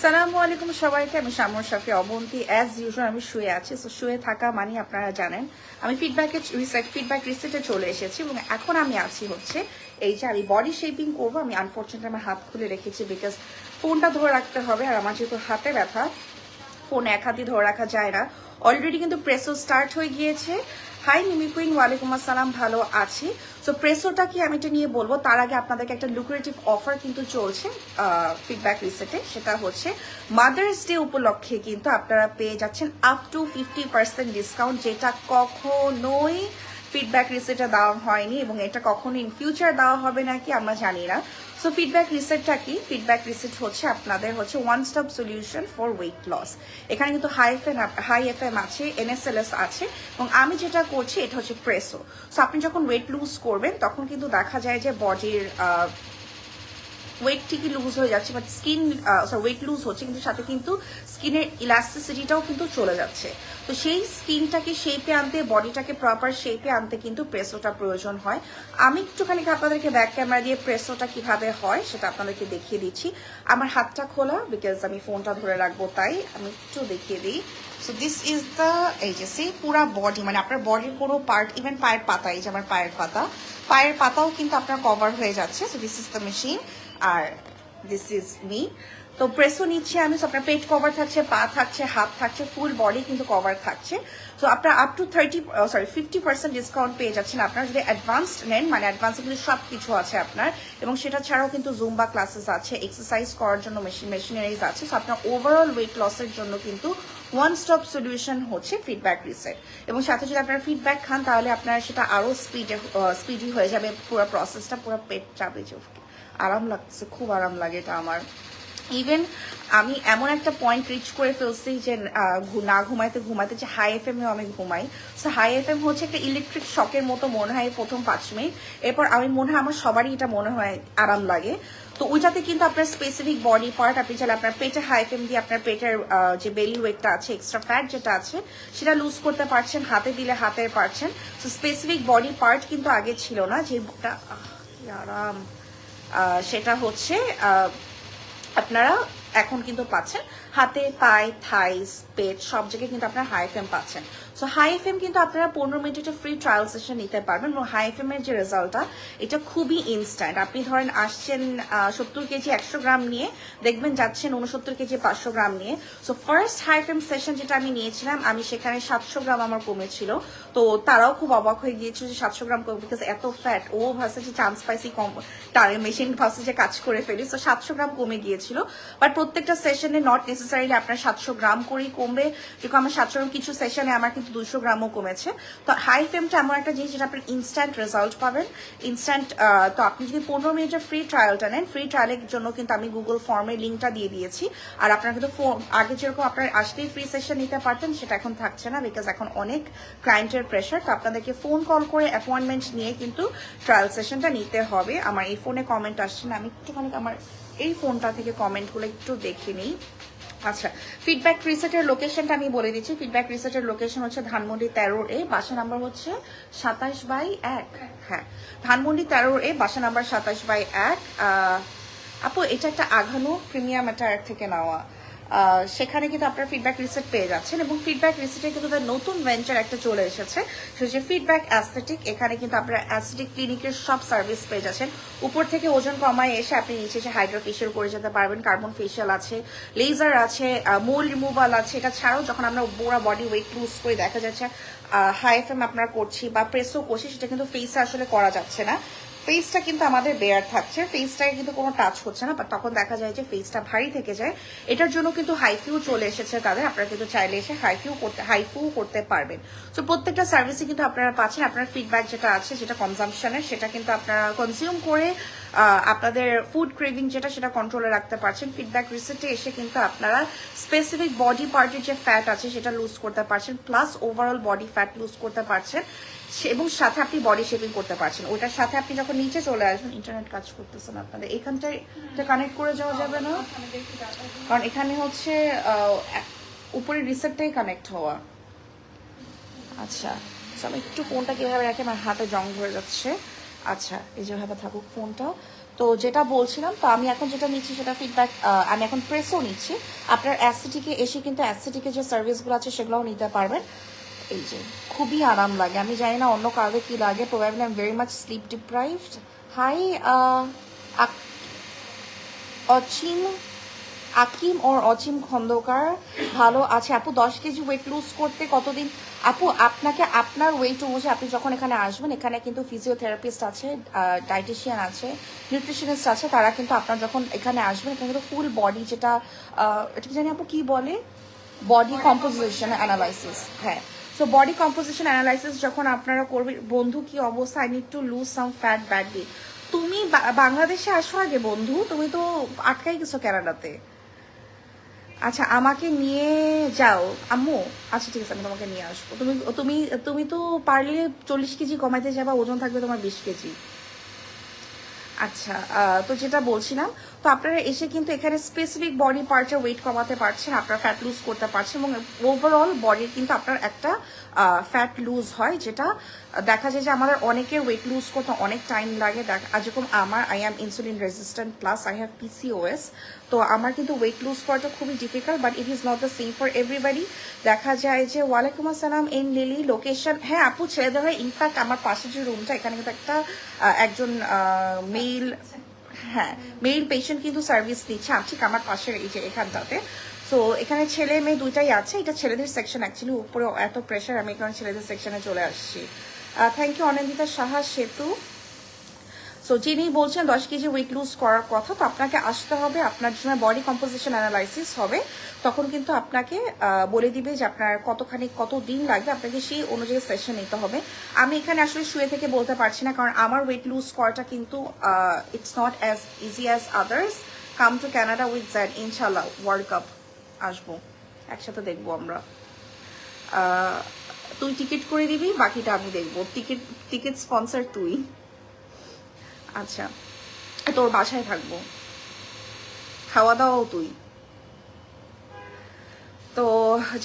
আসসালামু আলাইকুম সবাইকে। আমি শামর শাফি অবন্তী। অ্যাজ ইউজুয়াল আমি শুয়ে আছি। সো শুয়ে থাকা মানে আপনারা জানেন আমি ফিডব্যাক রিসেটে চলে এসেছি এবং এখন আমি আছি হচ্ছে এই যে আমি বডি শেপিং করবো। আমি আনফর্চুনেটলি আমার হাত খুলে রেখেছি বিকজ ফোনটা ধরে রাখতে হবে, আর আমার যেহেতু হাতে ব্যথা ফোন এক হাতে ধরে রাখা যায় না। অলরেডি কিন্তু প্রেসো স্টার্ট হয়ে গিয়েছে। হাই মিমি কুইন, ওয়ালাইকুম আসসালাম, ভালো আছি। সো প্রেসোটা কি আমি এটা নিয়ে বলবো, তার আগে আপনাদেরকে একটা লুক্রেটিভ অফার কিন্তু চলছে ফিডব্যাক রিসেটে। সেটা হচ্ছে মাদার্স ডে উপলক্ষে কিন্তু আপনারা পেয়ে যাচ্ছেন আপ টু 50% ডিসকাউন্ট, যেটা কখনোই ফিডব্যাক রিসেটে দেওয়া হয়নি এবং এটা কখনো ইন ফিউচার দেওয়া হবে নাকি আমরা জানি না। সো ফিডব্যাক রিসেটটা কি? ফিডব্যাক রিসেট হচ্ছে আপনাদের হচ্ছে one stop solution for weight loss. এখানে কিন্তু হাই এফএম আছে, এনএসএলএস আছে এবং আমি যেটা করছি এটা হচ্ছে প্রেসো। সো আপনি যখন ওয়েট লুজ করবেন তখন কিন্তু দেখা যায় যে বডির ওয়েট ঠিকই লুজ হয়ে যাচ্ছে, বাট ওয়েট লুজ হচ্ছে কিন্তু সাথে কিন্তু স্কিনের ইলাস্টিসিটিটাও কিন্তু চলে যাচ্ছে। তো সেই স্কিনটাকে শেপে আনতে, বডিটাকে প্রপার শেপে আনতে কিন্তু প্রেসোটা প্রয়োজন হয়। আমি একটুখানি আপনাদেরকে ব্যাক ক্যামেরা দিয়ে প্রেসোটা কিভাবে হয় সেটা আপনাদেরকে দেখিয়ে দিচ্ছি। আমার হাতটা খোলা বিকজ আমি ফোনটা ধরে রাখবো, তাই আমি একটু দেখিয়ে দিই। সো দিস ইজ দ্য, এই যে সেই পুরা বডি, মানে আপনার বডির কোনো পার্ট, ইভেন পায়ের পাতা, এই যে আমার পায়ের পাতাও কিন্তু আপনার কভার হয়ে যাচ্ছে। So this is the machine আর দিস ইজ মি। তো প্রেসও নিচ্ছি আমি। সো আপনার পেট কভার থাকছে, পা থাকছে, হাত থাকছে, ফুল বডি কিন্তু কভার থাকছে। তো আপনার আপ টু 50% ডিসকাউন্ট পেয়ে যাচ্ছেন আপনারা যদি অ্যাডভান্সড নেন। মানে অ্যাডভান্সে কিন্তু সব কিছু আছে আপনার, এবং সেটা ছাড়াও কিন্তু জুম্বা ক্লাসেস আছে, এক্সারসাইজ করার জন্য মেশিনারিজ আছে। সো আপনার ওভারঅল ওয়েট লসের জন্য কিন্তু ওয়ান স্টপ সলিউশন হচ্ছে ফিডব্যাক রিসেট। এবং সাথে যদি আপনারা ফিডব্যাক খান তাহলে আপনার সেটা আরও স্পিডি হয়ে যাবে পুরো প্রসেসটা, পুরো পেট চাপে চোখে। আরাম লাগছে, খুব আরাম লাগে এটা আমার। ইভেন আমি এমন একটা পয়েন্ট রিচ করে ফেলছি যে না ঘুমাতে যে হাই এফ এমও আমি ঘুমাই। সো হাই এফ এম হচ্ছে একটা ইলেকট্রিক শকের মতো মনে হয় প্রথম 5 মিনিট, এরপর আমি মনে হয় আমার সবারই এটা মনে হয় আরাম লাগে। তো ওইটাতে কিন্তু আপনার স্পেসিফিক বডি পার্ট, আপনি চাইলে আপনার পেটে হাই এফ এম দিয়ে আপনার পেটের যে বেলি ওয়েটটা আছে, এক্সট্রা ফ্যাট যেটা আছে সেটা লুজ করতে পারছেন, হাতে দিলে হাতের পারছেন। সো স্পেসিফিক বডি পার্ট কিন্তু আগে ছিল না, যেটা আরাম সেটা হচ্ছে আপনারা এখন কিন্তু পাচ্ছেন হাতে, পায়ে, থাইস, পেট সব জায়গায় কিন্তু আপনারা হাই এফএম পাচ্ছেন। সো হাই এফএম কিন্তু আপনারা 15 মিনিটের ফ্রি ট্রায়াল সেশন নিতে পারবেন এবং হাই এফএম এর যে রেজাল্টটা এটা খুবই ইনস্ট্যান্ট। আপনি ধরেন আসছেন 70 কেজি 100 গ্রাম নিয়ে, দেখবেন যাচ্ছেন 69 কেজি 500 গ্রাম নিয়ে। So first high FM session যেটা আমি নিয়েছিলাম, আমি সেখানে 700 গ্রাম আমার কমেছিল। তো তারাও খুব অবাক হয়ে গিয়েছিল যে 700 গ্রাম কমে, বিকজ এত ফ্যাট। ও ভাবছে যে চান্স পাইছি কম, মেশিন ভাবছে যে কাজ করে ফেলি। সো 700 গ্রাম কমে গিয়েছিল। বাট প্রত্যেকটা সেশনে নট নেসেসারিলি আপনার 700 গ্রাম করেই কমবে, যেরকম আমার 700 গ্রাম, কিছু সেশনে আমার কিন্তু 200 গ্রামও কমেছে। তো হাই ফেমটা এমন একটা জিনিস যেটা আপনি ইনস্ট্যান্ট রেজাল্ট পাবেন, ইনস্ট্যান্ট। তো আপনি যদি 15 মিনিটের ফ্রি ট্রায়ালটা নেন, ফ্রি ট্রায়ালের জন্য কিন্তু আমি গুগল ফর্মের লিঙ্কটা দিয়ে দিয়েছি। আর আপনারা কিন্তু আগে যেরকম আপনার আসলেই ফ্রি সেশন নিতে পারতেন, সেটা এখন থাকছে না বিকজ এখন অনেক ক্লায়েন্টের প্রেশার। তো আপনাদেরকে ফোন কল করে অ্যাপয়েন্টমেন্ট নিয়ে কিন্তু ট্রায়াল সেশনটা নিতে হবে। আমার এই ফোনে কমেন্ট আসছে না, আমি একটুখানি আমার এই ফোনটা থেকে কমেন্টগুলো একটু দেখে নিই। আচ্ছা, ফিডব্যাক রিসেটের লোকেশনটা আমি বলে দিচ্ছি। ফিডব্যাক রিসেটের লোকেশন হচ্ছে ধানমন্ডি 13A, বাসা নাম্বার হচ্ছে 27/1। হ্যাঁ, ধানমন্ডি 13A, বাসা নাম্বার 27/1। আপু এটা একটা আঘানো প্রিমিয়াম অ্যাটায়ার থেকে নেওয়া। সেখানে কিন্তু আপনার ফিডব্যাক রিসেট পেয়ে যাচ্ছেন এবং ফিডব্যাক রিসেটে কিন্তু নতুন ভেঞ্চার একটা চলে এসেছে, সেটা হচ্ছে ফিডব্যাক অ্যাস্থেটিক। এখানে কিন্তু আপনারা অ্যাস্থেটিক ক্লিনিকের সব সার্ভিস পেয়ে যাচ্ছেন। উপর থেকে ওজন কমায় এসে আপনি নিচে এসে হাইড্রা ফেশিয়াল করে যেতে পারবেন, কার্বন ফেশিয়াল আছে, লেজার আছে, মোল রিমুভাল আছে। এটা ছাড়াও যখন আমরা পুরো বডি ওয়েট লুজ করে দেখা যাচ্ছে হাই এফএম আপনার করছি বা প্রেসও করছি, সেটা কিন্তু ফেসে আসলে করা যাচ্ছে না। ফেসটা কিন্তু আমাদের বেয়ার থাকছে, ফেসটাকে কিন্তু কোনো টাচ হচ্ছে না, বাট তখন দেখা যায় যে ফেসটা ভারী থেকে যায়। এটার জন্য কিন্তু হাইফিউ চলে এসেছে তাদের, আপনারা কিন্তু চাইলে এসে হাইফিউ করতে পারবেন। তো প্রত্যেকটা সার্ভিসে কিন্তু আপনারা পাচ্ছেন আপনার ফিডব্যাক যেটা আছে, যেটা কনজাম্পশনের, সেটা কিন্তু আপনারা কনজিউম করে আপনাদের ফুড ক্রেভিং যেটা সেটা কন্ট্রোলে রাখতে পারছেন। ফিডব্যাক রিসেটে এসে কিন্তু আপনারা স্পেসিফিক বডি পার্টের যে ফ্যাট আছে সেটা লুজ করতে পারছেন, plus overall body fat lose করতে পারছেন, এবং সাথে আপনি বডি শেপিং করতে পারছেন। ওইটার সাথে আপনি যখন নিচে চলে আসবেন, ইন্টারনেট কাজ করতেছেন আপনাদের এখানটায়, এটা কানেক্ট করে যাওয়া যাবে না, কারণ এখানে হচ্ছে উপরে রিসেটটাই কানেক্ট হওয়া। আচ্ছা, আমি একটু ফোনটা কিভাবে রাখি, আমার হাতে জং ধরে যাচ্ছে। আচ্ছা, এই যেভাবে থাকুক ফোনটা। তো যেটা বলছিলাম, তো আমি এখন যেটা নিচ্ছি সেটা ফিডব্যাক, আমি এখন প্রেসও নিচ্ছি। আপনার অ্যাসিটিকে এসে কিন্তু অ্যাসিটিকে যে সার্ভিসগুলো আছে সেগুলোও নিতে পারবেন। এই যে খুবই আরাম লাগে, আমি জানি না অন্য কারো কি লাগে, probably I am very much sleep deprived. Hi Achim Akim or Achim Khandakar, ভালো আছে আপু। 10 কেজি ওয়েট লুজ করতে কতদিন? আপু আপনাকে আপনার ওয়েট অনুযায়ী আপনি যখন এখানে আসবেন, এখানে কিন্তু ফিজিওথেরাপিস্ট আছে, ডায়েটিশিয়ান আছে, নিউট্রিশনিস্ট আছে, তারা কিন্তু আপনার যখন এখানে আসবেন এখানে কিন্তু ফুল বডি যেটা এটা কি জানি আপু কি বলে, বডি কম্পোজিশন অ্যানালাইসিস, হ্যাঁ। সো বডি কম্পোজিশন অ্যানালাইসিস যখন আপনারা করবেন, বন্ধু কি অবস্থা, I need to lose some fat badly. তুমি বাংলাদেশে আসো আগে বন্ধু, তুমি তো আটকাই গেছো কানাডাতে। আচ্ছা আমাকে নিয়ে যাও আম্মু। আচ্ছা ঠিক আছে, আমি তোমাকে নিয়ে আসবো। তুমি তুমি তুমি তো পারলে 40 কেজি কমাইতে যাবা, ওজন থাকবে তোমার 20 কেজি। আচ্ছা তো যেটা বলছিলাম, তো আপনারা এসে কিন্তু এখানে স্পেসিফিক বডি পার্টের ওয়েট কমাতে পারছেন, আপনার ফ্যাট লুজ করতে পারছেন, এবং ওভারঅল বডির কিন্তু আপনার একটা ফ্যাট লুজ হয়, যেটা দেখা যায় যে আমাদের অনেকের ওয়েট লুজ করতে অনেক টাইম লাগে। যেরকম আমার, I am insulin resistant plus I have PCOS, তো আমার কিন্তু ওয়েট লুজ করাটা খুবই difficult, but it is not the same for everybody. দেখা যায় যে ওয়ালাইকুম আসসালাম ইন লিলি লোকেশন, হ্যাঁ আপু ছেড়ে দেওয়া হয়। ইনফ্যাক্ট আমার পাশে যে রুমটা, এখানে কিন্তু একটা একজন মেল, হ্যাঁ মেল পেশেন্ট কিন্তু সার্ভিস দিচ্ছে ঠিক আমার পাশের এই যে এখানটাতে। তো এখানে ছেলে মেয়ে দুইটাই আছে, এটা ছেলেদের সেকশন, অ্যাকচুয়ালি উপরে এত প্রেশার, আমি এখানে ছেলেদের সেকশনে চলে আসছি। থ্যাংক ইউ অনিন্দিতা সাহা সেতু। সো যিনি বলছেন 10 কেজি ওয়েট লুজ করার কথা, তো আপনাকে আসতে হবে, আপনার জন্য বডি কম্পোজিশন অ্যানালাইসিস হবে, তখন কিন্তু আপনাকে বলে দিবে যে আপনার কতখানি কত দিন লাগবে, আপনাকে সেই অনুযায়ী সেশন নিতে হবে। আমি এখানে আসলে শুয়ে থেকে বলতে পারছি না, কারণ আমার ওয়েট লুজ করাটা কিন্তু it's not as easy as others. Come to Canada with Jad, ইনশাল্লাহ ওয়ার্ল্ড কাপ আসবো, একসাথে দেখবো আমরা। তুই টিকিট করে দিবি, বাকিটা আমি দেখবো। টিকিট টিকিট স্পন্সর তুই। আচ্ছা তোর বাসায় থাকবো, খাওয়া দাওয়াও তুই। তো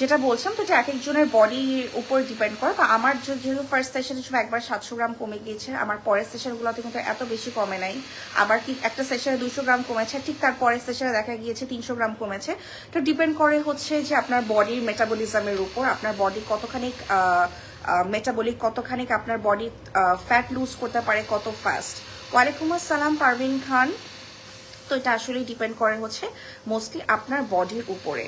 যেটা বলছিলাম, তো এটা এক একজনের বডির উপর ডিপেন্ড করে। তো আমার যেহেতু ফার্স্ট সেশনে ছিল একবার 700 গ্রাম কমে গিয়েছে, আমার পরের সেশনগুলোতে কিন্তু এত বেশি কমে নাই। আবার কি একটা সেশনে 200 গ্রাম কমেছে, ঠিক তার পরের সেশনে দেখা গিয়েছে 300 গ্রাম কমেছে। তো ডিপেন্ড করে হচ্ছে যে আপনার বডির মেটাবলিজমের উপর, আপনার বডি কতখানি মেটাবলিক, কতখানি আপনার বডি ফ্যাট লুজ করতে পারে কত ফাস্ট। ওয়ালাইকুম আসসালাম পারভিন খান। তো এটা আসলে ডিপেন্ড করে হচ্ছে মোস্টলি আপনার বডির উপরে,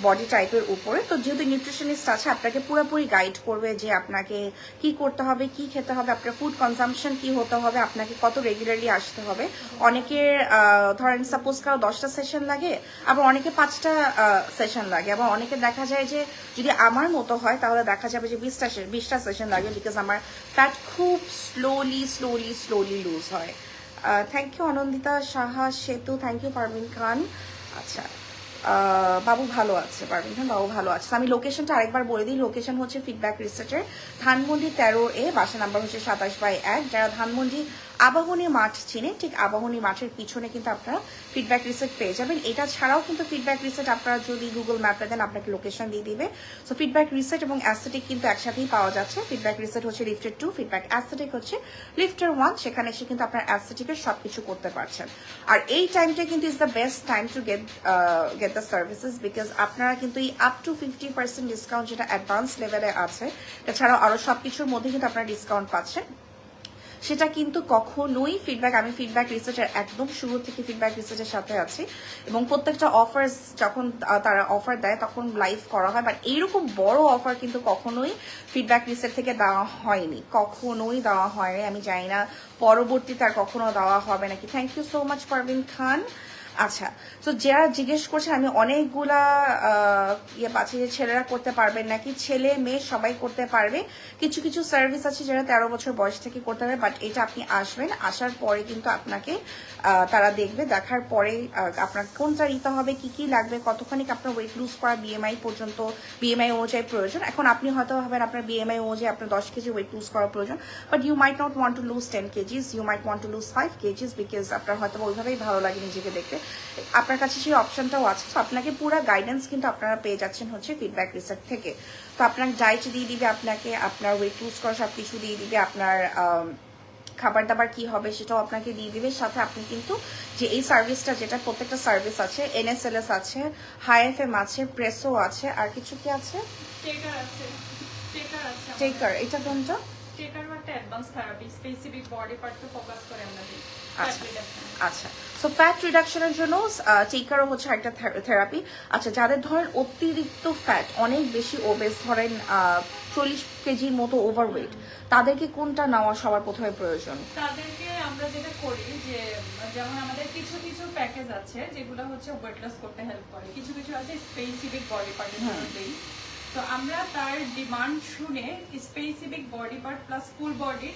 বডি টাইপের উপরে। তো যেহেতু নিউট্রিশনিস্ট আছে, আপনাকে পুরোপুরি গাইড করবে যে আপনাকে কি করতে হবে, কি খেতে হবে, আপনার ফুড কনজাম্পশন কি হতে হবে, আপনাকে কত রেগুলারলি আসতে হবে। অনেকের ধরেন সাপোজ কারো 10টা সেশন লাগে, আবার অনেকে 5টা সেশন লাগে, আবার অনেকে দেখা যায় যে যদি আমার মতো হয় তাহলে দেখা যাবে যে 20টা সেশন লাগে, বিকজ আমার ফ্যাট খুব স্লোলি লুজ হয়। থ্যাংক ইউ অনন্দিতা সাহা সেতু, থ্যাংক ইউ পারভিন খান। আচ্ছা বাবু ভালো আছে, পারভিন খান বাবু ভালো আছে। আমি লোকেশনটা আরেকবার বলে দিই, লোকেশন হচ্ছে ফিডব্যাক রিসার্চের ধানমন্ডি 13A, বাসা নাম্বার হচ্ছে 27/1। যারা ধানমন্ডি আবাহনী মাঠ চিনে, ঠিক আবাহনী মাঠের পিছনে কিন্তু আপনারা ফিডব্যাক রিসার্চ পেয়ে যাবেন। এটা ছাড়াও কিন্তু ফিডব্যাক রিসার্চ আপনারা যদি গুগল ম্যাপে দেন আপনাকে লোকেশন দিয়ে দিবে। সো ফিডব্যাক রিসার্চ এবং অ্যাস্থেটিক কিন্তু একসাথেই পাওয়া যাচ্ছে। ফিডব্যাক রিসার্চ হচ্ছে লিফটেড 2, ফিডব্যাক অ্যাস্থেটিক হচ্ছে লিফটের 1। সেখানে এসে কিন্তু আপনার অ্যাস্থেটিকের সবকিছু করতে পারছেন। আর এই টাইমটা কিন্তু is the best time to get the services, because আপনারা কিন্তু এই আপ টু 50% ডিসকাউন্ট যেটা অ্যাডভান্স লেভেলে আছে, এছাড়াও আরো সবকিছুর মধ্যে কিন্তু আপনারা ডিসকাউন্ট পাচ্ছেন। সেটা কিন্তু কখনোই ফিডব্যাক, আমি ফিডব্যাক রিসার্চের একদম শুরু থেকে ফিডব্যাক রিসার্চের সাথে আছি, এবং প্রত্যেকটা অফার্স যখন তারা অফার দেয় তখন লাইভ করা হয়, বাট এইরকম বড় অফার কিন্তু কখনোই ফিডব্যাক রিসার্চ থেকে দেওয়া হয়নি, কখনোই দেওয়া হয়নি। আমি জানি না পরবর্তীতে আর কখনো দেওয়া হবে নাকি। Thank you so much Parvin Khan. আচ্ছা তো যারা জিজ্ঞেস করছেন, আমি অনেকগুলা ইয়ে পাচ্ছি যে ছেলেরা করতে পারবেন নাকি, ছেলে মেয়ে সবাই করতে পারবে। কিছু কিছু সার্ভিস আছে যারা 13 বছর বয়স থেকে করতে পারবে, বাট এটা আপনি আসবেন, আসার পরে কিন্তু আপনাকে তারা দেখবে, দেখার পরে আপনার কোনটা নিতে হবে, কি কি লাগবে, কতখানি আপনার ওয়েট লুজ করা বিএমআই পর্যন্ত, বিএমআই অনুযায়ী প্রয়োজন। এখন আপনি হয়তো ভাবেন আপনার বিএমআই অনুযায়ী আপনার 10 কেজি ওয়েট লুজ করা প্রয়োজন, but you might not want to lose 10 KGs, you might want to lose 5 KGs, because আপনার হয়তো ওইভাবেই ভালো লাগে নিজেকে দেখতে, আপনার কাছে সেই অপশনটাও আছে। তো আপনাকে পুরো গাইডেন্স কিন্তু আপনারা পেয়ে যাচ্ছেন হচ্ছে ফিডব্যাক রিসার্চ থেকে। তো আপনার ডায়েট দিয়ে দিবে আপনাকে, আপনার ওয়েট লুজ করা সব কিছু দিয়ে দিবে, আপনার খাবার দাবার কি হবে সেটাও আপনাকে দিয়ে দিবে। সাথে আপনি কিন্তু যে এই সার্ভিসটা, যেটা প্রত্যেকটা সার্ভিস আছে, NSLS আছে, হাই FM আছে, প্রেসো আছে, আর কিছু কি আছে? টেকার আছে। টেকার, এটা কোনটা? টেকার একটা অ্যাডভান্স থেরাপি, স্পেসিফিক বডি পার্টকে ফোকাস করে আমরা দিই। আচ্ছা, সো ফ্যাট রিডাকশনের জন্য টেকারও হচ্ছে একটা থেরাপি। আচ্ছা, যাদের ধরেন অতিরিক্ত ফ্যাট, অনেক বেশি ওবেস, ধরেন 40 কেজির মতো ওভারওয়েট, তাদেরকে কোনটা নেওয়া সবার প্রথমে প্রয়োজন? তাদেরকে আমরা যেটা করি যে, যেমন আমাদের কিছু কিছু প্যাকেজ আছে যেগুলো হচ্ছে ওয়েট লস করতে হেল্প করে, কিছু কিছু আছে স্পেসিফিক বডি পার্টের জন্য দেই। তো আমরা তার ডিমান্ড শুনে specific body part plus full body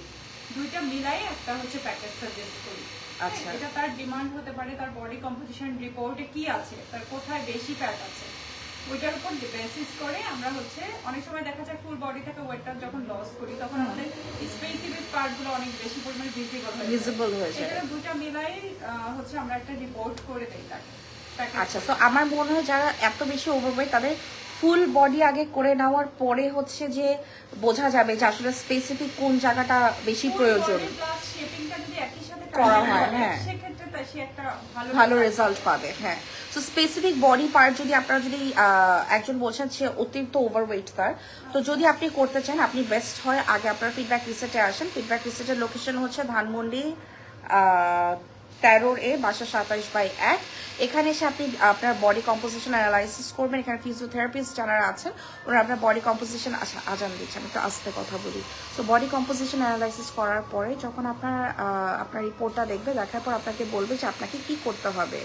দুইটা মিলাই একটা হচ্ছে প্যাকেজ সাজেস্ট করি। আচ্ছা, এটা তার ডিমান্ড হতে পারে, তার বডি কম্পোজিশন রিপোর্টে কি আছে, তার কোথায় বেশি ফ্যাট আছে, ওইটার উপর বেসিস করে আমরা হচ্ছে অনেক সময় দেখা যায় ফুল বডি থেকে ওয়েটটা যখন লস করি তখন আমাদের স্পেসিফিক পার্টগুলো অনেক বেশি পরিমাণে ভিজিবল হয়ে যায়। এটা দুইটা মিলাই হচ্ছে আমরা একটা রিপোর্ট করে দেই তাকে। আচ্ছা, তো আমার মনে হয় যারা এত বেশি ওভারওয়েট তাদের ফুল বডি আগে করে নেওয়ার পরে হচ্ছে যে বোঝা যাবে যে আসলে স্পেসিফিক কোন জায়গাটা বেশি প্রয়োজন করা হয়। হ্যাঁ, সেক্ষেত্রে সে একটা ভালো রেজাল্ট পাবে। হ্যাঁ, তো স্পেসিফিক বডি পার্ট যদি আপনারা যদি একজন বলছেন সে অতিরিক্ত ওভারওয়েট তার, তো যদি আপনি করতে চান, আপনি বেস্ট হয় আগে আপনার ফিডব্যাক রিসেটে আসেন। ফিডব্যাক রিসেটের লোকেশন হচ্ছে ধানমন্ডি 13A, বাসা 27/1। এখানে এসে আপনি আপনার বডি কম্পোজিশন অ্যানালাইসিস করবেন। এখানে ফিজিওথেরাপিস্ট যারা আছেন ওরা আপনার বডি কম্পোজিশন, আচ্ছা আজান দিচ্ছেন, একটু আস্তে কথা বলি। তো বডি কম্পোজিশন অ্যানালাইসিস করার পরে যখন আপনার রিপোর্টটা দেখবে, দেখার পর আপনাকে বলবে যে আপনাকে কি করতে হবে।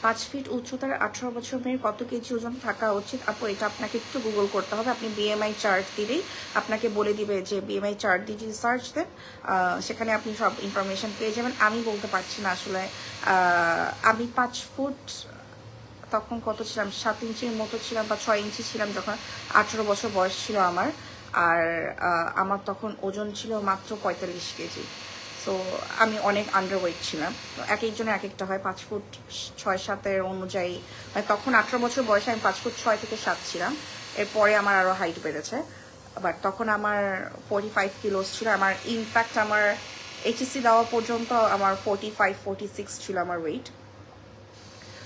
5 ফিট উচ্চতার 18 বছর মেয়ের কত কেজি ওজন থাকা উচিত? আপু, এটা আপনাকে একটু গুগল করতে হবে। আপনি BMI চার্ট দিলেই আপনাকে বলে দিবে যে BMI চার্ট দিয়ে যদি সার্চ দেন সেখানে আপনি সব ইনফরমেশন পেয়ে যাবেন। আমি বলতে পারছি না আসলে। আমি 5 ফুট তখন কত ছিলাম, 7 ইঞ্চির মতো ছিলাম বা 6 ইঞ্চি ছিলাম যখন 18 বছর বয়স ছিল আমার। আর আমার তখন ওজন ছিল মাত্র 45 কেজি। তো আমি অনেক আন্ডারওয়েট ছিলাম। তো এক একজনের এক একটা হয়, 5 ফুট 6-7 অনুযায়ী। মানে তখন 18 বছর বয়সে আমি 5 ফুট 6 থেকে 7 ছিলাম। এরপরে আমার আরও হাইট বেড়েছে। বাট তখন আমার 45 কিলোস ছিল। আমার ইনফ্যাক্ট আমার HSC দেওয়া পর্যন্ত আমার 45-46 ছিল আমার ওয়েট।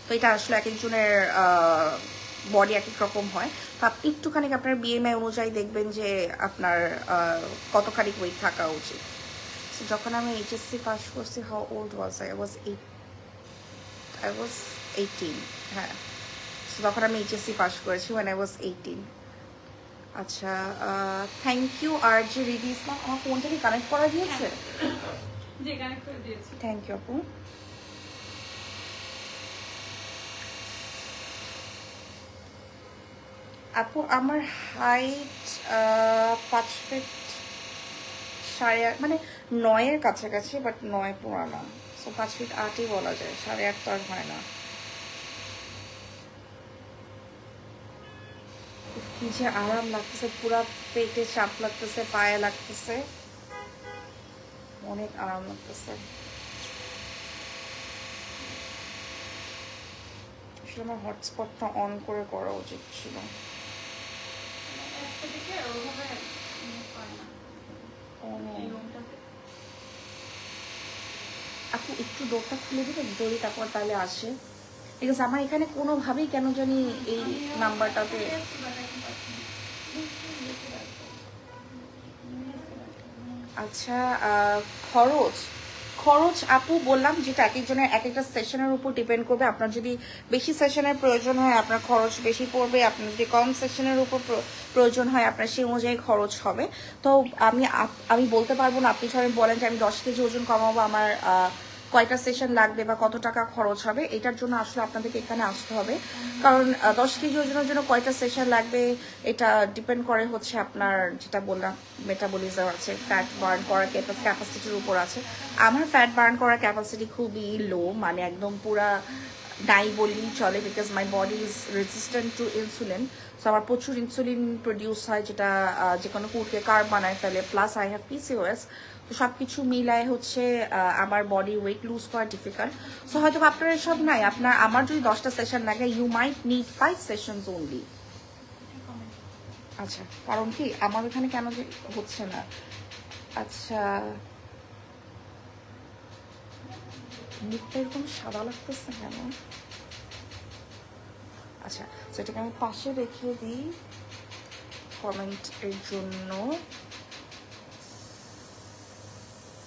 তো এটা আসলে এক একজনের বডি এক এক রকম হয়। তো আপনি একটুখানি আপনার BMI অনুযায়ী দেখবেন যে আপনার কতখানি ওয়েট থাকা উচিত। যখন আমি HSC পাস করছি, how old was I? I was 18। হ্যাঁ, তখন আমি HSC পাস করেছি when I was 18। আচ্ছা, থ্যাংক ইউ RJ রিদি ইসলাম। আমার ফোনটা কি কানেক্ট করা দিয়েছে? জি, কানেক্ট করে দিয়েছি। থ্যাংক ইউ আপু। আপু, আমার হাইট 5 ফিট 8.5, মানে 9-এর কাছাকাছি, বাট 9 পুরানো। সো 5 ফিট 8ই বলা যায়, 8.5 তো আর হয় না। কি যে আরাম লাগতেছে, পুরা পেটে চাপ লাগতেছে, পায়ে লাগতেছে, অনেক আরাম লাগতেছে। আসলে আমার হটস্পটটা অন করে করা উচিত ছিল। আপু একটু ডোরটা খুলে দিবেন যদি, তারপর তাহলে আসে। ঠিক আছে, আমার এখানে কোনোভাবেই কেন জানি এই নাম্বারটাতে আচ্ছা। খরচ আপু বললাম যেটা এক একজনের এক একটা সেশনের উপর ডিপেন্ড করবে। আপনার যদি বেশি সেশনের প্রয়োজন হয় আপনার খরচ বেশি পড়বে, আপনার যদি কম সেশনের উপর প্রয়োজন হয় আপনার সেই অনুযায়ী খরচ হবে। তো আমি বলতে পারবো না। আপনি ধরেন বলেন যে আমি 10 কেজি ওজন কমাবো, আমার কয়টা সেশন লাগবে বা কত টাকা খরচ হবে, এটার জন্য আসলে আপনাদেরকে এখানে আসতে হবে। কারণ 10 কেজি ওজনের জন্য কয়টা সেশন লাগবে এটা ডিপেন্ড করে হচ্ছে আপনার যেটা বললাম মেটাবলিজম আছে, ফ্যাট বার্ন করার ক্যাপাসিটির উপর আছে। আমার ফ্যাট বার্ন করার ক্যাপাসিটি খুবই লো, মানে একদম পুরা নাই বললেই চলে, because my body is resistant to insulin. So আমার প্রচুর ইনসুলিন প্রডিউস হয়, যেটা যে কোনো ফুডকে কার্ব বানায় ফেলে, প্লাস আই হ্যাভ PCOS। তো সব কিছু মিলায় হচ্ছে আমার বডি ওয়েট লুজ করা ডিফিকাল্ট। সো হয়তো আপনার সব নাই, আমার যদি 10টা সেশন লাগে, you might need 5 sessions only. আচ্ছা, কারণ কি আমার এখানে কেন যে হচ্ছে না, আচ্ছা, মুখটা এরকম সাদা লাগতেছে কেন? আচ্ছা, তো এটাকে আমি পাশে রেখে দিই কমেন্ট এর জন্য।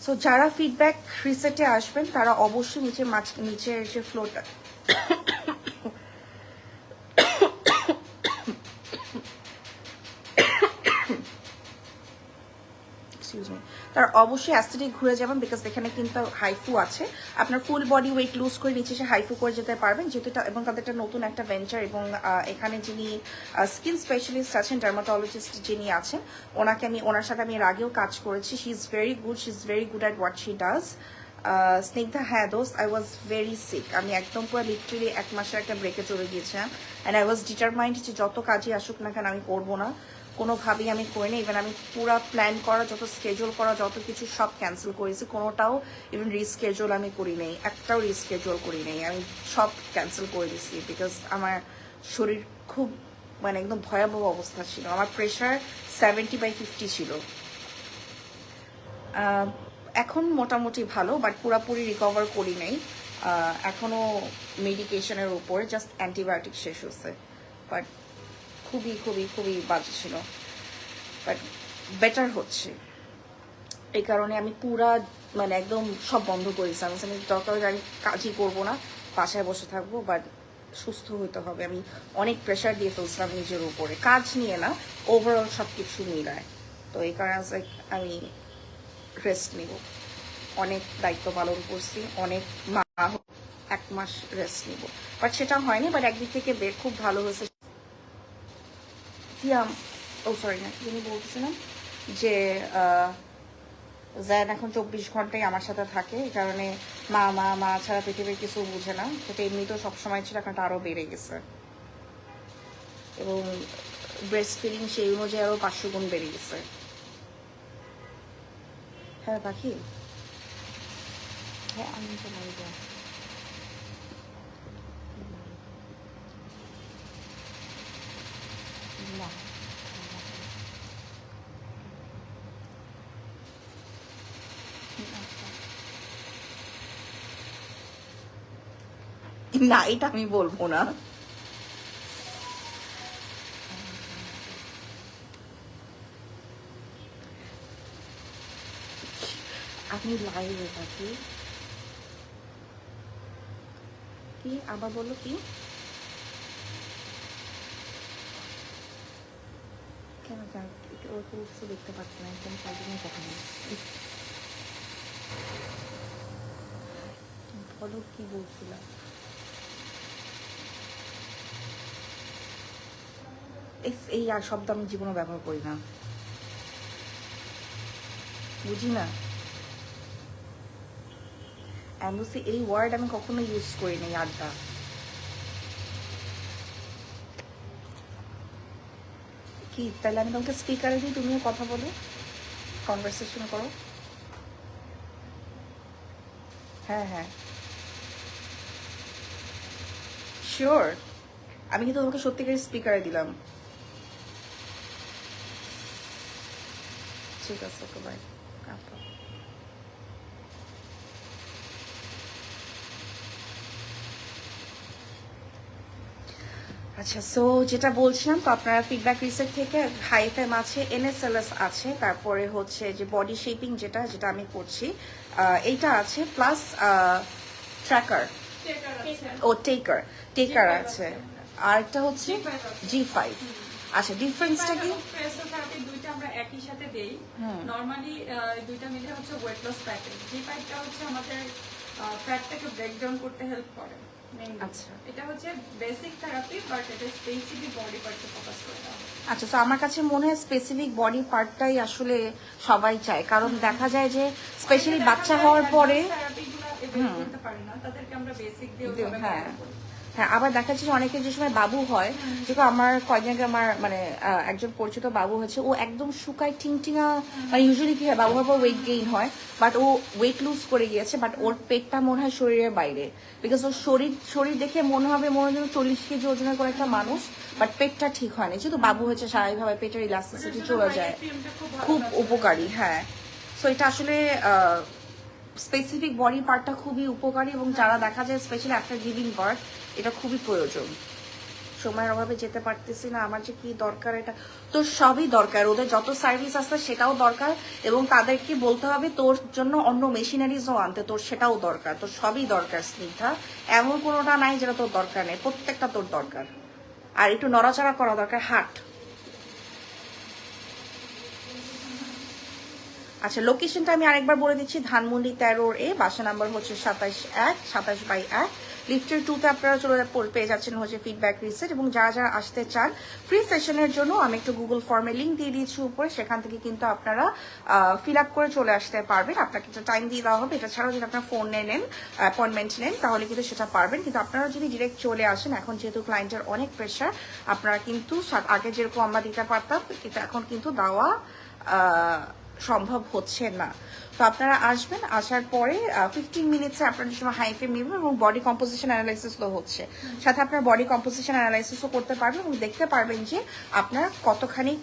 সো যারা ফিডব্যাক রিসেটে আসবেন তারা অবশ্যই নিচের যে ফ্লোরটা তার অবশ্যই অ্যাস্থেটিক ঘুরে যাবেন, বিকজ এখানে কিন্তু হাইফু আছে। আপনার ফুল বডি ওয়েট লুজ করে নিচে এসে হাইফু করে যেতে পারবেন, যেহেতু এবং তাদের একটা নতুন একটা ভেঞ্চার। এবং এখানে যিনি স্কিন স্পেশালিস্ট আছেন, ডার্মাটোলজিস্ট যিনি আছেন, ওনার সাথে আমি এর আগেও কাজ করেছি। She is very good, she is very good at what she does. Snigdha, হ্যাঁ দোস্ত, আই ওয়াজ ভেরি সিক। আমি একদম পুরো লিটারেলি 1 মাসের একটা ব্রেকে চলে গিয়েছিলাম, অ্যান্ড আই ওয়াজ ডিটারমাইন্ড যে যত কাজই আসুক না কেন আমি করবো না, কোনোভাবেই আমি করিনি। ইভেন আমি পুরো প্ল্যান করা, যত স্কেজুল করা, যত কিছু সব ক্যান্সেল করেছি, কোনোটাও ইভেন রিস্কেজুল আমি করি নেই, একটাও রিস্কেজুল করি নেই, আমি সব ক্যান্সেল করে দিছি। বিকজ আমার শরীর খুব মানে একদম ভয়াবহ অবস্থা ছিল। আমার প্রেশার 70/50 ছিল। এখন মোটামুটি ভালো, বাট পুরোপুরি রিকভার করি নাই, এখনও মেডিকেশনের উপরে, জাস্ট অ্যান্টিবায়োটিক শেষ হচ্ছে। বাট খুবই খুবই খুবই বাজে ছিল, বাট বেটার হচ্ছে। এই কারণে আমি পুরা মানে একদম সব বন্ধ করেছি। আমি দরকার আমি কাজই করবো না, বাসায় বসে থাকবো, বাট সুস্থ হইতে হবে। আমি অনেক প্রেশার দিয়ে ফেলছিলাম নিজের উপরে, কাজ নিয়ে না, ওভারঅল সব কিছু মিলায়। তো এই কারণে আমি রেস্ট নিব, অনেক দায়িত্ব পালন করছি, অনেক 1 মাস রেস্ট নিব, বাট সেটা হয়নি। বাট একদিক থেকে বের খুব ভালো হয়েছে। ও সরি, না কি বলতেছিলাম, যে জ্যান এখন 24 ঘন্টাই আমার সাথে থাকে। এই কারণে মা মা মা ছাড়া পৃথিবীর কিছু বুঝে না। সেটা এমনিতেও সবসময় ছিল, এখন আরও বেড়ে গেছে। এবং ব্রেস্ট ফিডিং সেই অনুযায়ী আরও 500 গুণ বেড়ে গেছে। হ্যাঁ পাখি, হ্যাঁ আমি তো বলবো না। না, এটা আমি বলবো না। আপনি লাইভে থাকি কি আবার বললো কি? কেন ওরকম কিছু দেখতে পাচ্ছি না, একদম কয়দিনের কথা নেই। বলো কি বলছিলাম? এই আর শব্দ আমি জীবনে ব্যবহার করি না, বুঝি না। অ্যাম্বুসি এই ওয়ার্ড আমি কখনো ইউজ করি নাই। আড্ডা কি? তাহলে আমি তোমাকে স্পিকারে দিই, তুমিও কথা বলো, কনভারসেশন করো। হ্যাঁ হ্যাঁ শিওর, আমি কিন্তু তোমাকে সত্যিকারের স্পিকারে দিলাম। ঠিক আছে, ওকে বাই। আচ্ছা, সো যেটা বলছিলাম, তো আপনারা ফিডব্যাক রিসেট থেকে হাইফেম আছে, NSLS আছে, তারপরে হচ্ছে যে বডি শেপিং যেটা আমি করছি এইটা আছে, প্লাস ট্র্যাকার ও টেকার আছে, আর একটা হচ্ছে G5। আচ্ছা, ডিফারেন্সটা কি? ফিজিওথেরাপি দুইটা আমরা একই সাথে দেই। নরমালি দুইটা মিলে হচ্ছে ওয়েট লস প্যাকেজ। G5টা হচ্ছে আমাদের ফ্যাটটাকে ব্রেক ডাউন করতে হেল্প করে। আচ্ছা, এটা হচ্ছে বেসিক থেরাপি, বাট এটা স্পেসিফিক বডি পার্টে ফোকাস করে দেওয়া হয়। আচ্ছা, তো আমার কাছে মনে হয় স্পেসিফিক বডি পার্টটাই আসলে সবাই চায়, কারণ দেখা যায় যে স্পেশালি বাচ্চা হওয়ার পরে করতে পারে না, তাদেরকে আমরা বেসিক দিয়ে হ্যাঁ হ্যাঁ, আবার দেখা যাচ্ছে যে অনেকের যে সময় বাবু হয়, যেরকম আমার কয়েকদিন আগে আমার মানে একজন পরিচিত বাবু হয়েছে, ও একদম শুকায় টিংটিঙা, মানে ইউজুয়ালি কি হয় বাবু হওয়ার পর ওয়েট গেইন হয়, বাট ও ওয়েট লুজ করে গিয়েছে, বাট ওর পেটটা মনে হয় শরীরের বাইরে, বিকজ ওর শরীর দেখে মনে হবে যেন 40 কেজি ওজনের করে একটা মানুষ, বাট পেটটা ঠিক হয়নি, যেহেতু বাবু হয়েছে স্বাভাবিকভাবে পেটের ইলাস্টিসিটি চলে যায়, খুব উপকারী। হ্যাঁ, সো এটা আসলে স্পেসিফিক বডি পার্টটা খুবই উপকারী এবং যারা দেখা যায় স্পেশালি আফটার গিভিং বার্থ এটা খুবই প্রয়োজন। সময়ের অভাবে যেতে পারতেছি না, আমার যে কি দরকার এটা, তো সবই দরকার, ওদের যত সার্ভিস আছে সেটাও দরকার এবং তাদেরকে বলতে হবে তোর জন্য অন্য মেশিনারিজও আনতে, তোর সেটাও দরকার, তোর সবই দরকার স্নিগ্ধা, এমন কোনোটা নাই যেটা তোর দরকার নেই, প্রত্যেকটা তোর দরকার। আর একটু নড়াচড়া করা দরকার, হাট। আচ্ছা লোকেশনটা আমি আরেকবার বলে দিচ্ছি, ধানমন্ডি 13A, বাসা নাম্বার হচ্ছে 27/1 লিফটের 2তে আপনারা চলে পেয়ে যাচ্ছেন হচ্ছে ফিডব্যাক রিসেট। এবং যারা যারা আসতে চান ফ্রি সেশনের জন্য আমি একটু গুগল ফর্মে লিঙ্ক দিয়ে দিয়েছি উপরে, সেখান থেকে কিন্তু আপনারা ফিল আপ করে চলে আসতে পারবেন। আপনাকে একটা টাইম দিয়ে দেওয়া হবে, এটা ছাড়াও যদি আপনার ফোন নেন অ্যাপয়েন্টমেন্ট নেন তাহলে কিন্তু সেটা পারবেন। কিন্তু আপনারা যদি ডিরেক্ট চলে আসেন, এখন যেহেতু ক্লায়েন্টের অনেক প্রেশার, আপনারা কিন্তু আগে যেরকম আমরা দিতে পারতাম কিন্তু এখন কিন্তু দেওয়া সম্ভব হচ্ছে না। তো আপনারা আসবেন, আসার পরে 15 মিনিটসে আপনাদের সময় হাই ফ্রেম নেবেন এবং বডি কম্পোজিশন অ্যানালাইসিসও হচ্ছে, সাথে আপনার বডি কম্পোজিশন অ্যানালাইসিসও করতে পারবেন এবং দেখতে পারবেন যে আপনার কতখানি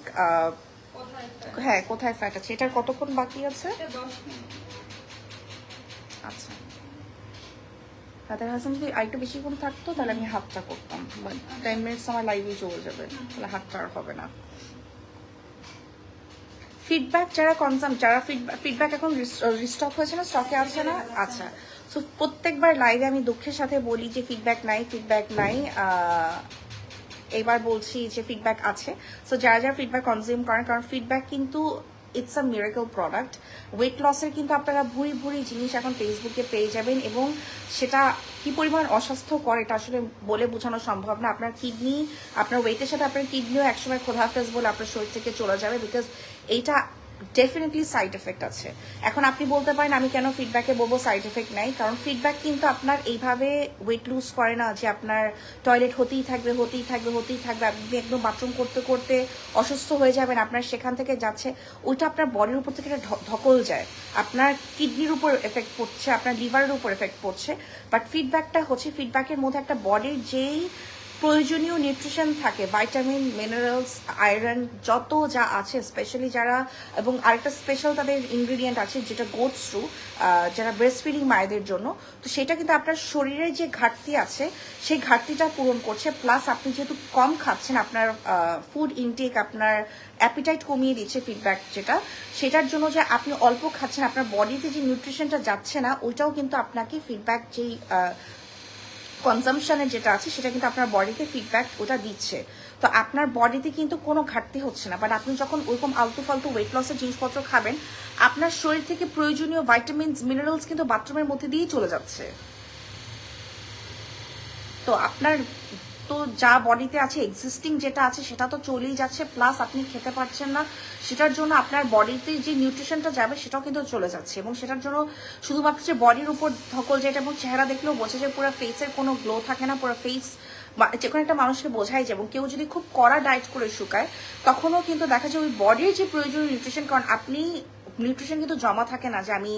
হ্যাঁ কোথায় ফ্যাট আছে। এটার কতক্ষণ বাকি আছে? আচ্ছা তাদের হাসান যদি আরেকটু বেশিক্ষণ থাকতো তাহলে আমি হাতটা করতাম, বাট 10 মিনিটস আমার লাইভে চলে যাবে, তাহলে হাতটা আর হবে না। ফিডব্যাক যারা যারা ফিডব্যাক এখন রিস্টক হয়েছে না, স্টকে আছে না? আচ্ছা, সো প্রত্যেকবার লাইভে আমি দুঃখের সাথে বলি যে ফিডব্যাক নাই, এবার বলছি যে ফিডব্যাক আছে। সো যারা যারা ফিডব্যাক কনজিউম করেন, কারণ ফিডব্যাক কিন্তু it's a miracle product. Weight লসের কিন্তু আপনারা ভুরি জিনিস এখন ফেসবুকে পেয়ে যাবেন এবং সেটা কি পরিমাণ অস্বাস্থ্যকর এটা আসলে বলে বোঝানো সম্ভব না। আপনার কিডনি, আপনার ওয়েটের সাথে আপনার কিডনিও একসময় খোদাহাফেজ বলে আপনার শরীর থেকে চলে যাবে, বিকজ এইটা ডেফিনেটলি সাইড এফেক্ট আছে। এখন আপনি বলতে পারেন আমি কেন ফিডব্যাকে বলবো সাইড এফেক্ট নাই, কারণ ফিডব্যাক কিন্তু আপনার এইভাবে ওয়েট লুজ করে না যে আপনার টয়লেট হতেই থাকবে, আপনি একদম বাথরুম করতে করতে অসুস্থ হয়ে যাবেন, আপনার সেখান থেকে যাচ্ছে, ওইটা আপনার বডির উপর থেকে একটা ধকল যায়, আপনার কিডনির উপর এফেক্ট পড়ছে, আপনার লিভারের উপর এফেক্ট পড়ছে। বাট ফিডব্যাকটা হচ্ছে, ফিডব্যাকের মধ্যে একটা বডির যেই প্রয়োজনীয় নিউট্রিশন থাকে, ভাইটামিন, মিনারেলস, আয়রন, যত যা আছে স্পেশালি যারা, এবং আরেকটা স্পেশাল তাদের ইনগ্রিডিয়েন্ট আছে যেটা গোটস থ্রু, যারা ব্রেস্ট ফিডিং মায়েদের জন্য, তো সেটা কিন্তু আপনার শরীরের যে ঘাটতি আছে সেই ঘাটতিটা পূরণ করছে। প্লাস আপনি যেহেতু কম খাচ্ছেন, আপনার ফুড ইনটেক, আপনার অ্যাপিটাইট কমিয়ে দিচ্ছে ফিডব্যাক যেটা, সেটার জন্য যে আপনি অল্প খাচ্ছেন, আপনার বডিতে যে নিউট্রিশনটা যাচ্ছে না, ওইটাও কিন্তু আপনাকে ফিডব্যাক যেই কনজামশনের যেটা আছে সেটা কিন্তু আপনার বডিতে ফিডব্যাক ওটা দিচ্ছে। তো আপনার বডিতে কিন্তু কোনো ঘাটতি হচ্ছে না, বাট আপনি যখন ওইরকম আলতু ফালতু ওয়েট লসের জিনিসপত্র খাবেন, আপনার শরীর থেকে প্রয়োজনীয় ভাইটামিনস, মিনারেলস কিন্তু বাথরুমের মধ্যে দিয়েই চলে যাচ্ছে। তো আপনার তো যা বডিতে আছে, এক্সিস্টিং যেটা আছে সেটা তো চলেই যাচ্ছে, প্লাস আপনি খেতে পারছেন না, সেটার জন্য আপনার বডিতে যে নিউট্রিশনটা যাবে সেটাও কিন্তু চলে যাচ্ছে। এবং সেটার জন্য শুধুমাত্র যে বডির উপর ধকল যেটা, এবং চেহারা দেখলেও বোঝা যায় পুরো ফেসের কোনো গ্লো থাকে না, পুরো ফেস যে কোনো একটা মানুষকে বোঝাই যায়। এবং কেউ যদি খুব কড়া ডায়েট করে শুকায় তখনও কিন্তু দেখা যায় ওই বডির যে প্রয়োজনীয় নিউট্রিশন, কারণ আপনি নিউট্রিশন কিন্তু জমা থাকে না যে আমি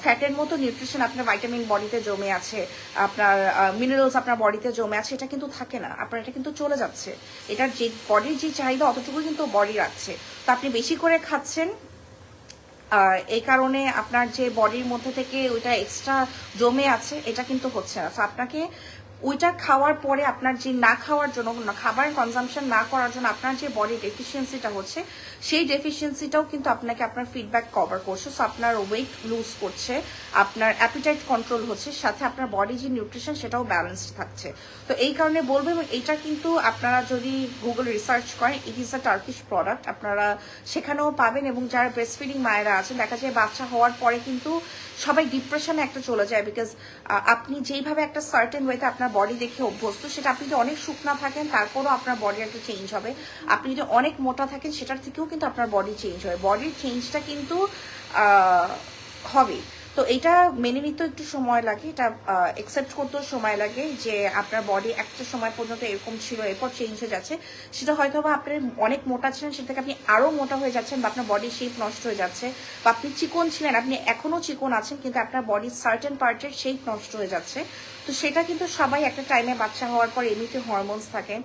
ফ্যাটের মতো নিউট্রিশন আপনার ভাইটামিন বডিতে জমে আছে, আপনার মিনারেলস আপনার বডিতে জমে আছে, এটা কিন্তু থাকে না, আপনার এটা কিন্তু চলে যাচ্ছে। এটার যে বডির যে চাহিদা অতটুকু কিন্তু বডি রাখছে, তো আপনি বেশি করে খাচ্ছেন, এই কারণে আপনার যে বডির মধ্যে থেকে ওইটা এক্সট্রা জমে আছে এটা কিন্তু হচ্ছে না। তো আপনাকে ওইটা খাওয়ার পরে আপনার যে না খাওয়ার জন্য, খাবার কনজাম্পশন না করার জন্য আপনার যে বডি ডেফিসিয়েন্সিটা হচ্ছে, সেই ডেফিসিয়েন্সিটাও কিন্তু আপনাকে আপনার ফিডব্যাক কভার করছে। সো আপনার ওয়েট লুজ করছে, আপনার অ্যাপিটাইট কন্ট্রোল হচ্ছে, সাথে আপনার বডি যে নিউট্রিশন সেটাও ব্যালেন্সড থাকছে। তো এই কারণে বলবো, এবং এটা কিন্তু আপনারা যদি গুগল রিসার্চ করেন, it is a Turkish product, আপনারা সেখানেও পাবেন। এবং যারা ব্রেস্ট ফিডিং মায়েরা আছেন, দেখা যায় বাচ্চা হওয়ার পরে কিন্তু সবাই ডিপ্রেশনে একটা চলে যায়, বিকজ আপনি যেইভাবে একটা সার্টেন ওয়েতে আপনার বডি দেখে অভ্যস্ত, সেটা আপনি যদি অনেক শুকনা থাকেন তারপরও আপনার বডি একটা চেঞ্জ হবে, আপনি যদি অনেক মোটা থাকেন সেটার থেকেও কিন্তু আপনার বডি চেঞ্জ হবে, বডির চেঞ্জটা কিন্তু হবে। তো এটা মেনে নিতেও একটু সময় লাগে, এটা একসেপ্ট করতেও সময় লাগে যে আপনার বডি একটা সময় পর্যন্ত এরকম ছিল, এরপর চেঞ্জ হয়ে যাচ্ছে। সেটা হয়তো বা আপনি অনেক মোটা ছিলেন, সেটা থেকে আপনি আরও মোটা হয়ে যাচ্ছেন, বা আপনার বডির শেপ নষ্ট হয়ে যাচ্ছে, বা আপনি চিকন ছিলেন, আপনি এখনও চিকন আছেন, কিন্তু আপনার বডির সার্টেন পার্টের শেপ নষ্ট হয়ে যাচ্ছে। তো সেটা কিন্তু সবাই একটা টাইমে বাচ্চা হওয়ার পর এমনিতে হরমোনস থাকে,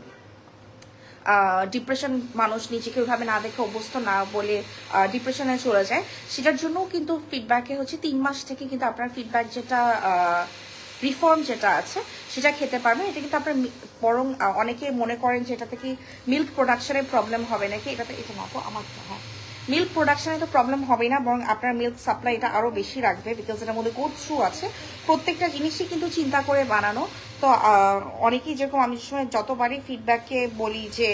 ডিপ্রেশন, মানুষ নিজেকে ওইভাবে না দেখে অভ্যস্ত না বলে ডিপ্রেশনে চলে যায়, সেটার জন্যও কিন্তু ফিডব্যাকে হচ্ছে 3 মাস থেকে কিন্তু আপনার ফিডব্যাক যেটা রিফর্ম যেটা আছে সেটা খেতে পারবেন। এটা কিন্তু আপনার বরং অনেকে মনে করেন যে এটা থেকে মিল্ক প্রোডাকশনের প্রবলেম হবে নাকি, এটাতে এটা না তো আমার, হ্যাঁ মিল্ক প্রোডাকশনে তো প্রবলেম হবে না, বরং আপনার মিল্ক সাপ্লাই এটা আরও বেশি রাখবে, বিকজ এটার মধ্যে গোট থ্রু আছে। প্রত্যেকটা জিনিসই কিন্তু চিন্তা করে বানানো। তো অনেকেই যেরকম আমি সময় যতবারই ফিডব্যাককে বলি যে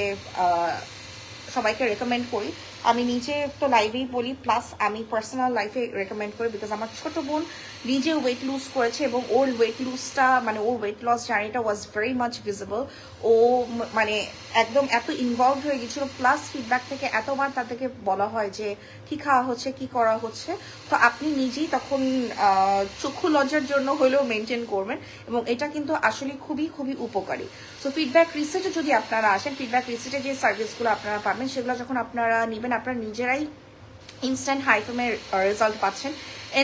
সবাইকে রেকমেন্ড করি, আমি নিজে তো লাইভেই বলি, প্লাস আমি পার্সোনাল লাইফে রেকমেন্ড করি, বিকজ আমার ছোট বোন নিজে ওয়েট লুজ করেছে এবং ওর ওয়েট লুজটা মানে ওর ওয়েট লস জার্নিটা ওয়াজ ভেরি মাচ ভিজিবল। ও মানে একদম এত ইনভলভ হয়ে গেছিল, প্লাস ফিডব্যাক থেকে এতবার তাদেরকে বলা হয় যে কি খাওয়া হচ্ছে, কি করা হচ্ছে। তো আপনি নিজেই তখন চক্ষু লজ্জার জন্য হলেও মেনটেন করবেন, এবং এটা কিন্তু আসলে খুবই খুবই উপকারী। সো ফিডব্যাক রিসেটে যদি আপনারা আসেন, ফিডব্যাক রিসেটে যে সার্ভিসগুলো আপনারা পাবেন সেগুলো যখন আপনারা নেবেন, আপনারা নিজেরাই ইনস্ট্যান্ট হাইফামের রেজাল্ট পাচ্ছেন।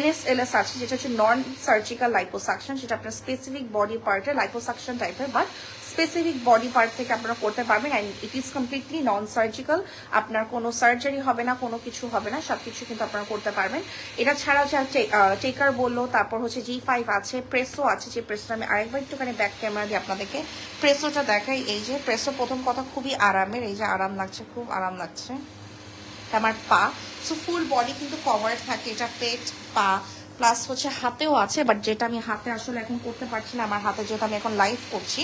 NSLS আছে, যেটা হচ্ছে নন সার্জিক্যাল লাইপোসাকশন, সেটা আপনার স্পেসিফিক বডি পার্টের লাইপোসাকশন টাইপের, বাট স্পেসিফিক বডি পার্ট থেকে আপনারা করতে পারবেন, and it is completely non surgical. আপনার কোনো সার্জারি হবে না, কোনো কিছু হবে না, সব কিছু কিন্তু আপনারা করতে পারবেন। এটা ছাড়াও যা টেকার বললো, তারপর হচ্ছে G5 আছে, প্রেসো আছে, যে প্রেসো আমি আরেকবার একটুখানি ব্যাক ক্যামেরা দিয়ে আপনাদেরকে প্রেসোটা দেখাই। এই যে প্রেসো, প্রথম কথা খুবই আরামের, এই যে আরাম লাগছে, খুব আরাম লাগছে। আমার পা, সো ফুল বডি কিন্তু কভার থাকে, এটা পেট, পা, প্লাস হচ্ছে হাতেও আছে, বাট যেটা আমি হাতে আসলে এখন করতে পারছি না, আমার হাতে যেহেতু আমি এখন লাইভ করছি,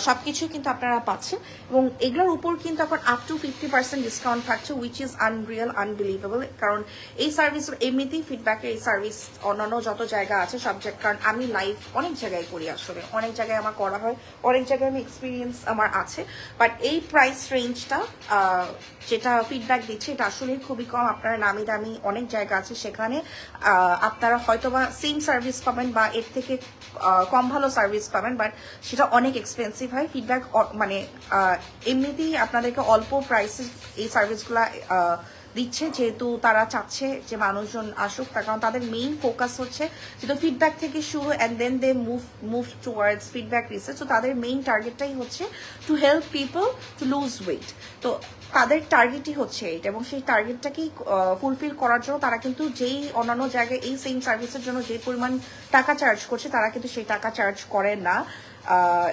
সবকিছু কিন্তু আপনারা পাচ্ছেন। এবং এগুলোর উপর কিন্তু এখন আপ টু 50% ডিসকাউন্ট থাকছে, উইচ ইজ আনরিয়েল, আনবিলিভেবল। কারণ এই সার্ভিস এমনিতেই ফিডব্যাকের এই সার্ভিস অন্যান্য যত জায়গা আছে সব জায়গায়, কারণ আমি লাইভ অনেক জায়গায় করি, আসলে অনেক জায়গায় আমার করা হয়, অনেক জায়গায় আমি এক্সপিরিয়েন্স আমার আছে, বাট এই প্রাইস রেঞ্জটা যেটা ফিডব্যাক দিচ্ছে এটা আসলে খুবই কম। আপনারা নামি দামি অনেক জায়গা আছে, সেখানে আপনারা হয়তোবা সেম সার্ভিস পাবেন বা এর থেকে কম ভালো সার্ভিস পাবেন, বাট সেটা অনেক এক্সপেন্সিভ হয়। ফিডব্যাক মানে এমনিতেই আপনাদেরকে অল্প প্রাইসে এই সার্ভিসগুলো দিচ্ছে, যেহেতু তারা চাচ্ছে যে মানুষজন আসুক, তার কারণ তাদের মেইন ফোকাস হচ্ছে যেহেতু ফিডব্যাক থেকে শুরু, and then they move towards feedback research. তো তাদের মেইন টার্গেটটাই হচ্ছে to help people to lose weight. তো তাদের টার্গেটই হচ্ছে এইটা, এবং সেই টার্গেটটাকেই ফুলফিল করার জন্য তারা কিন্তু যেই অন্যান্য জায়গায় এই সেম সার্ভিসের জন্য যে পরিমাণ টাকা চার্জ করছে, তারা কিন্তু সেই টাকা চার্জ করে না।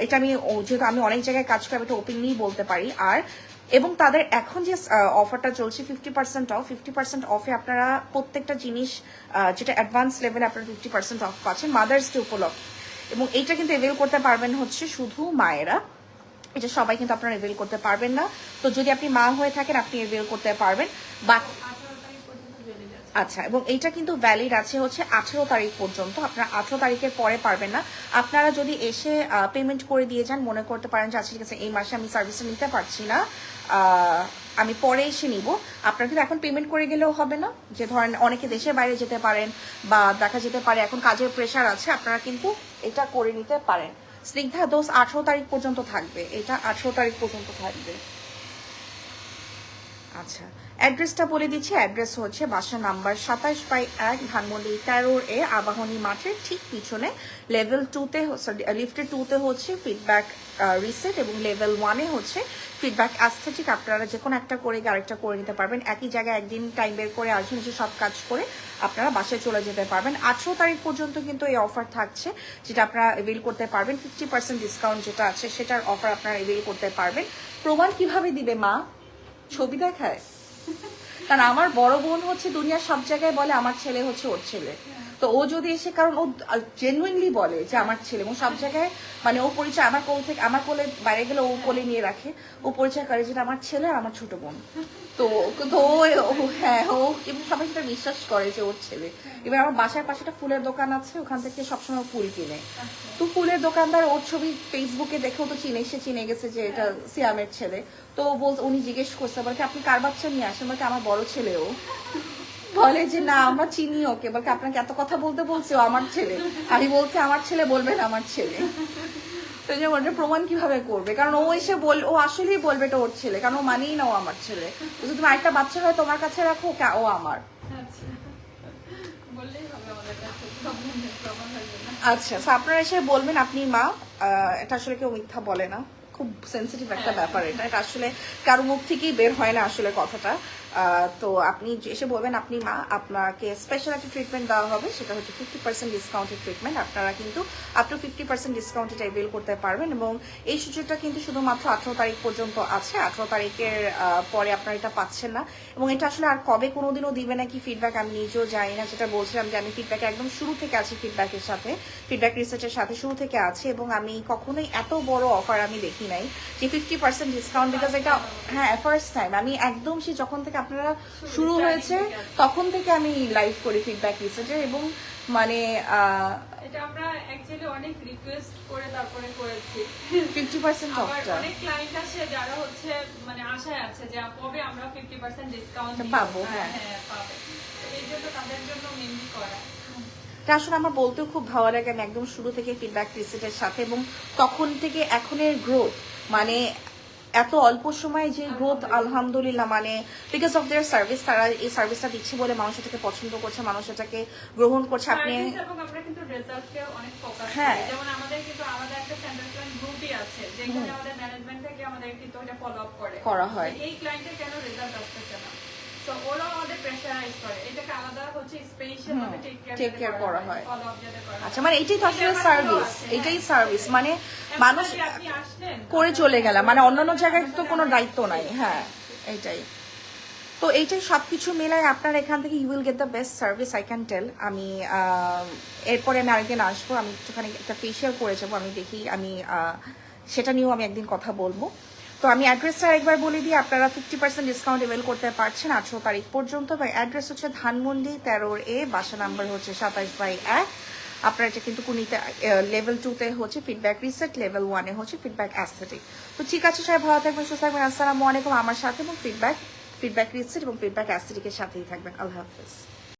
এটা আমি যেহেতু আমি অনেক জায়গায় কাজ করি, এটা ওপেনলি বলতে পারি। আর এবং তাদের এখন যে অফারটা চলছে 50% অফ, 50% অফে আপনারা প্রত্যেকটা জিনিস যেটা অ্যাডভান্স লেভেলে আপনারা 50% অফ পাচ্ছেন মাদার্স ডে উপলক্ষে। এবং এইটা কিন্তু এভেল করতে পারবেন হচ্ছে শুধু মায়েরা, এটা সবাই কিন্তু আপনারা এভেল করতে পারবেন না। তো যদি আপনি মা হয়ে থাকেন আপনি এভেল করতে পারবেন, বাট 18 তারিখ পর্যন্ত চলে যাচ্ছে। আচ্ছা, এবং এইটা কিন্তু ভ্যালিড আছে হচ্ছে 18 তারিখ পর্যন্ত। আপনারা 18 তারিখের পরে পারবেন না। আপনারা যদি এসে পেমেন্ট করে দিয়ে যান, মনে করতে পারেন যে আচ্ছা ঠিক আছে এই মাসে আমি সার্ভিসটা নিতে পারছি না, আমি পরে এসে নিব, আপনারা কিন্তু এখন পেমেন্ট করে গেলেও হবে না। যে ধরেন অনেকে দেশের বাইরে যেতে পারেন, বা দেখা যেতে পারে এখন কাজের প্রেশার আছে, আপনারা কিন্তু এটা করে নিতে পারেন। স্নিগ্ধা দোষ 18 তারিখ পর্যন্ত থাকবে, এটা 18 তারিখ পর্যন্ত থাকবে। আচ্ছা, অ্যাড্রেসটা বলে দিচ্ছি। অ্যাড্রেস হচ্ছে বাসা নাম্বার 27/1 ধানমন্ডি 13A, আবাহনী মাঠের ঠিক পিছনে। লেভেল 2তে লিফটের 2তে হচ্ছে ফিডব্যাক রিসেট, এবং লেভেল 1-এ হচ্ছে ফিডব্যাক অ্যাস্থেটিক। আপনারা যে কোনো একটা করে আরেকটা করে নিতে পারবেন, একই জায়গায় একদিন টাইম বের করে আসবেন, এসে সব কাজ করে আপনারা বাসায় চলে যেতে পারবেন। 18 তারিখ পর্যন্ত কিন্তু এই অফার থাকছে, যেটা আপনারা এভেল করতে পারবেন। 50% ডিসকাউন্ট যেটা আছে সেটার অফার আপনারা এভেল করতে পারবেন। প্রমাণ কিভাবে দিবে মা? ছবি দেখায়। কারণ আমার বড় বোন হচ্ছে দুনিয়ার সব জায়গায় বলে আমার ছেলে হচ্ছে ওর ছেলে, তো ও যদি এসে, কারণ ও জেনুইনলি বলে যে আমার ছেলে, এবং সব জায়গায় মানে ও পরিচয় আমার কোল থেকে, আমার কোলে বাইরে গেলে ও কোলে নিয়ে রাখে, ও পরিচয় করে যেটা আমার ছেলে আর আমার ছোট বোন। তো তো হ্যাঁ, ও এবং সবাই সেটা বিশ্বাস করে যে ওর ছেলে। এবার আমার বাসার পাশে একটা ফুলের দোকান আছে, ওখান থেকে সবসময় ফুল কিনে। তো ফুলের দোকানদার ওর ছবি ফেসবুকে দেখেও তো সে চিনে গেছে যে এটা সিয়ামের ছেলে। তো উনি জিজ্ঞেস করছে, বলকে আপনি কার বাচ্চা নিয়ে আসেন? বলকে আমার বড় ছেলেও। বলে যে না আমরা চিনি ওকে। বলকে আপনাকে এত কথা বলতে বলছে, ও আমার ছেলে। আমি বলছি আমার ছেলে বলবেন আমার ছেলে। তো যে ওটা প্রমাণ কিভাবে করবে? কারণ ও এসে ও আসলেই বলবে এটা ওর ছেলে, কারণ ও মানেই না ও আমার ছেলে। যদি তোমার একটা বাচ্চা হয় তোমার কাছে রাখো, ও আমার। আচ্ছা, বললেই হবে আমাদের কাছে, প্রমাণ হয়ে যাবে। আচ্ছা, আপনারা এসে বলবেন আপনি মা। এটা আসলে কেউ মিথ্যা বলে না। খুব সেন্সিটিভ একটা ব্যাপার, এটা আসলে কারো মুখ থেকেই বের হয় না আসলে কথাটা। তো আপনি এসে বলবেন আপনি মা, আপনাকে স্পেশাল একটা ট্রিটমেন্ট দেওয়া হবে, সেটা হচ্ছে 50% ডিসকাউন্টেড ট্রিটমেন্ট। আপনারা কিন্তু আপ টু 50% ডিসকাউন্ট এটা অ্যাভেল করতে পারবেন, এবং এই সুযোগটা কিন্তু শুধুমাত্র 18 তারিখ পর্যন্ত আছে। 18 তারিখের পরে আপনারা এটা পাচ্ছেন না, এবং এটা আসলে আর কবে কোনোদিনও দিবে নাকি ফিডব্যাক আমি নিজেও জানি না। যেটা বলছিলাম যে আমি ফিডব্যাকে একদম শুরু থেকে আছি, ফিডব্যাকের সাথে, ফিডব্যাক রিসার্চের সাথে শুরু থেকে আছে, এবং আমি কখনোই এত বড় অফার আমি দেখি নাই যে 50% ডিসকাউন্ট, বিকজ এটা হ্যাঁ ফার্স্ট টাইম। আমি একদম সে যখন থেকে আপনারা শুরু হয়েছে তখন থেকে আমি লাইভ করি ফিডব্যাক রিসার্চের, এবং মানে এটা আমরা অ্যাকচুয়ালি অনেক রিকোয়েস্ট করে তারপরে করেছি। 50% আবার অফটা অনেক ক্লায়েন্ট আসে যারা হচ্ছে মানে আশায় আছে যে কবে আমরা 50% ডিসকাউন্ট পাবো, হ্যাঁ। হ্যাঁ পাবে। তো এই জন্য তাদের জন্য মেনলি করা। এটা আসলে আমার বলতেও খুব ভালো লাগে। আমি একদম শুরু থেকে ফিডব্যাক রিসেটের সাথে, এবং তখন থেকে এখনের গ্রোথ, মানে এত অল্প সময়ে যে গ্রোথ, আলহামদুলিল্লাহ, মানে বিকজ অফ দেয়ার সার্ভিস। তারা এই সার্ভিসটা দিচ্ছে বলে মানুষ এটাকে পছন্দ করছে, মানুষ এটাকে গ্রহণ করছে। আপনি সার্ভিস এবং আমরা কিন্তু রেজাল্টকে অনেক ফোকাস হ্যাঁ। করি। যেমন আমাদের কিন্তু আলাদা একটা সেন্টার প্ল্যান গ্রুপই আছে, যেখানে আমাদের ম্যানেজমেন্ট থেকে আমাদের কিন্তু এটা ফলো আপ করা হয়। এই ক্লায়েন্টের কেন রেজাল্ট আসতেছে না, সো ওরাও আমাদের প্রেশারাইজ করে। এটাকে আলাদা হচ্ছে স্পেশাল ভাবে টেক কেয়ার করা হয়। ফলো আপ যাতে করা হয়। আচ্ছা, মানে এটাই তো আসলে সার্ভিস, এটাই সার্ভিস, মানে মানুষ আপনি আসলেন করে চলে গেলাম, মানে অন্যান্য জায়গায় তো কোনো দায়িত্ব নাই। হ্যাঁ, এইটাই তো, এইটাই সবকিছু মিলাই আপনার এখান থেকে you will get the best service, I can tell. আমি এরপরে আমি আরেকদিন আসবো, আমি একটুখানি একটা ফেশিয়াল করে যাবো, আমি দেখি, আমি সেটা নিয়েও আমি একদিন কথা বলবো। তো আমি অ্যাড্রেসটা একবার বলে দিই, আপনারা 50% ডিসকাউন্ট অ্যাভেল করতে পারছেন 18 তারিখ পর্যন্ত। বা অ্যাড্রেস হচ্ছে ধানমন্ডি 13A, বাসা নাম্বার হচ্ছে 27/1। আপনার এটা কিন্তু কুনিতে লেভেল 2-তে হচ্ছে ফিডব্যাক রিসেট, লেভেল 1-এ হচ্ছে ফিডব্যাক অ্যাস্থেটিক। তো ঠিক আছে, সবাই ভালো থাকবেন, সুস্থ থাকবেন। আসসালামু আলাইকুম। আমার সাথে এবং ফিডব্যাক রিসেট এবং ফিডব্যাক অ্যাস্থেটিকের সাথেই থাকবেন। আল্লাহ হাফেজ।